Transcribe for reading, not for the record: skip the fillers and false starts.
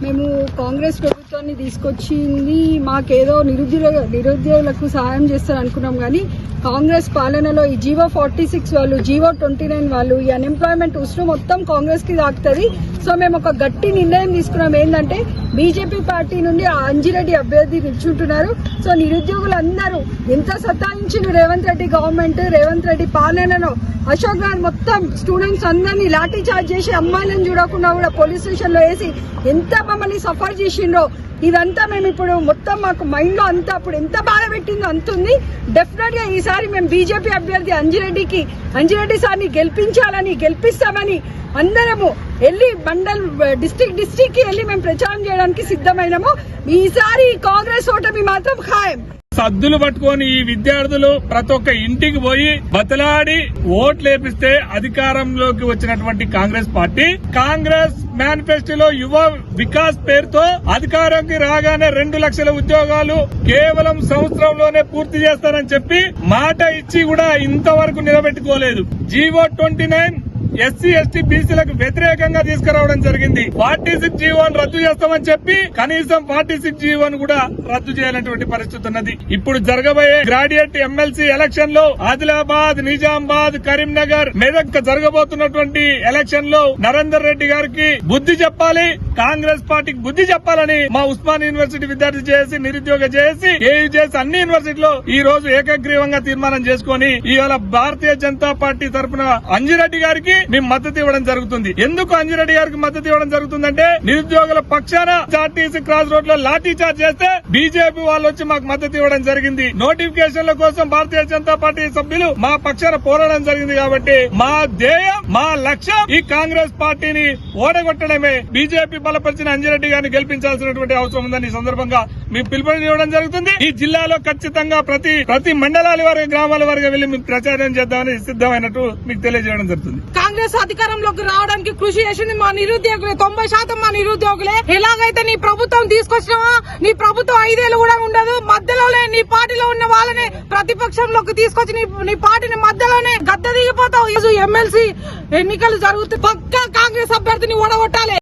మేము కాంగ్రెస్ ప్రభుత్వాన్ని తీసుకొచ్చింది మాకేదో నిరుద్యోగులకు సహాయం చేస్తారు అనుకున్నాం, కానీ కాంగ్రెస్ పాలనలో ఈ జీవో 46 వాళ్ళు, జీవో 29 వాళ్ళు, ఈ అన్ఎంప్లాయ్మెంట్ ఉసురు మొత్తం కాంగ్రెస్ కి తాకుతుంది. సో మేము ఒక గట్టి నిర్ణయం తీసుకున్నాం. ఏంటంటే బీజేపీ పార్టీ నుండి అంజిరెడ్డి అభ్యర్థి నిల్చుంటున్నారు. సో నిరుద్యోగులందరూ ఎంత సతాయించిన రేవంత్ రెడ్డి గవర్నమెంట్, రేవంత్ రెడ్డి పాలనలో అశోక్ గారు మొత్తం స్టూడెంట్స్ అందరినీ లాఠీ చార్జ్ చేసి అమ్మాయిలను చూడకుండా కూడా పోలీస్ స్టేషన్ లో వేసి ఎంత మమ్మల్ని సఫర్ చేసిండ్రో ఇదంతా మేము ఇప్పుడు మొత్తం మాకు మైండ్ లో అంతా అప్పుడు ఎంత బాధ పెట్టిందో అంతుంది. డెఫినెట్ గా ఈసారి మేము బీజేపీ అభ్యర్థి అంజిరెడ్డి సార్ని గెలిపిస్తామని అందరము వెళ్ళి మండల్ డిస్ట్రిక్ట్ కి వెళ్ళి మేము ప్రచారం చేయడానికి సిద్ధమైనము. ఈసారి కాంగ్రెస్ ఓటమి మాత్రం ఖాయం. సద్దులు పట్టుకొని ఈ విద్యార్థులు ప్రతి ఒక్క ఇంటికి పోయి బతలాడి ఓట్లేపిస్తే అధికారంలోకి వచ్చినటువంటి కాంగ్రెస్ పార్టీ కాంగ్రెస్ మేనిఫెస్టోలో యువ వికాస్ పేరుతో అధికారంకి రాగానే 2 లక్షల ఉద్యోగాలు కేవలం సంవత్సరంలోనే పూర్తి చేస్తారని చెప్పి మాట ఇచ్చి కూడా ఇంతవరకు నిలబెట్టుకోలేదు. జీవో 29 ఎస్సీ ఎస్టీ బీసీలకు వ్యతిరేకంగా తీసుకురావడం జరిగింది. 46 జీవోను రద్దు చేస్తామని చెప్పి కనీసం 46 జీవోను కూడా రద్దు చేయాలనేటువంటి పరిస్థితి ఉన్నది. ఇప్పుడు జరగబోయే గ్రాడ్యుయేట్ ఎమ్మెల్సీ ఎలక్షన్ లో ఆదిలాబాద్, నిజామాబాద్, కరీంనగర్, మెదక్ జరగబోతున్నటువంటి ఎలక్షన్ లో నరేందర్ రెడ్డి గారికి బుద్ధి చెప్పాలి, కాంగ్రెస్ పార్టీకి బుద్ధి చెప్పాలని మా ఉస్మాన్ యూనివర్సిటీ విద్యార్థి చేసి, నిరుద్యోగ చేసి, ఏయూ చేసి అన్ని యూనివర్సిటీలో ఈ రోజు ఏకగ్రీవంగా తీర్మానం చేసుకుని ఇవాళ భారతీయ జనతా పార్టీ తరఫున అంజిరెడ్డి గారికి మేము మద్దతు ఇవ్వడం జరుగుతుంది. ఎందుకు అంజిరెడ్డి గారికి మద్దతు ఇవ్వడం జరుగుతుందంటే నిరుద్యోగుల పక్షాన ఆర్టీసీ క్రాస్ రోడ్ లో లాఠీ చార్జ్ చేస్తే బీజేపీ వాళ్ళు వచ్చి మాకు మద్దతు ఇవ్వడం జరిగింది. నోటిఫికేషన్ల కోసం భారతీయ జనతా పార్టీ సభ్యులు మా పక్షాన పోరాడడం జరిగింది. కాబట్టి మా ధ్యేయం, మా లక్ష్యం ఈ కాంగ్రెస్ పార్టీని ఓడగొట్టడమే. బీజేపీ బలపరిచిన అంజిరెడ్డి గారిని గెలిపించాల్సినటువంటి అవసరం ఉందని ఈ సందర్భంగా మేము పిలుపునివ్వడం జరుగుతుంది. ఈ జిల్లాలో ఖచ్చితంగా ప్రతి మండలాల వారి, గ్రామాల వారిగా వెళ్లి మేము ప్రచారం చేద్దామని సిద్దమైనట్టు మీకు తెలియజేయడం జరుగుతుంది. కాంగ్రెస్ అధికారంలోకి రావడానికి కృషి చేసింది మా నిరుద్యోగులే, 90% మా నిరుద్యోగులే. ఎలాగైతే నీ ప్రభుత్వం తీసుకొచ్చినావా, నీ ప్రభుత్వం 5 ఏళ్లు కూడా ఉండదు. మధ్యలోనే నీ పార్టీలో ఉన్న వాళ్ళని ప్రతిపక్షంలోకి తీసుకొచ్చి నీ పార్టీని మధ్యలోనే గద్దె దిగిపోతావు. ఎమ్మెల్సీ ఎన్నికలు జరుగుతాయి, పక్కా కాంగ్రెస్ అభ్యర్థిని ఓడగొట్టాలి.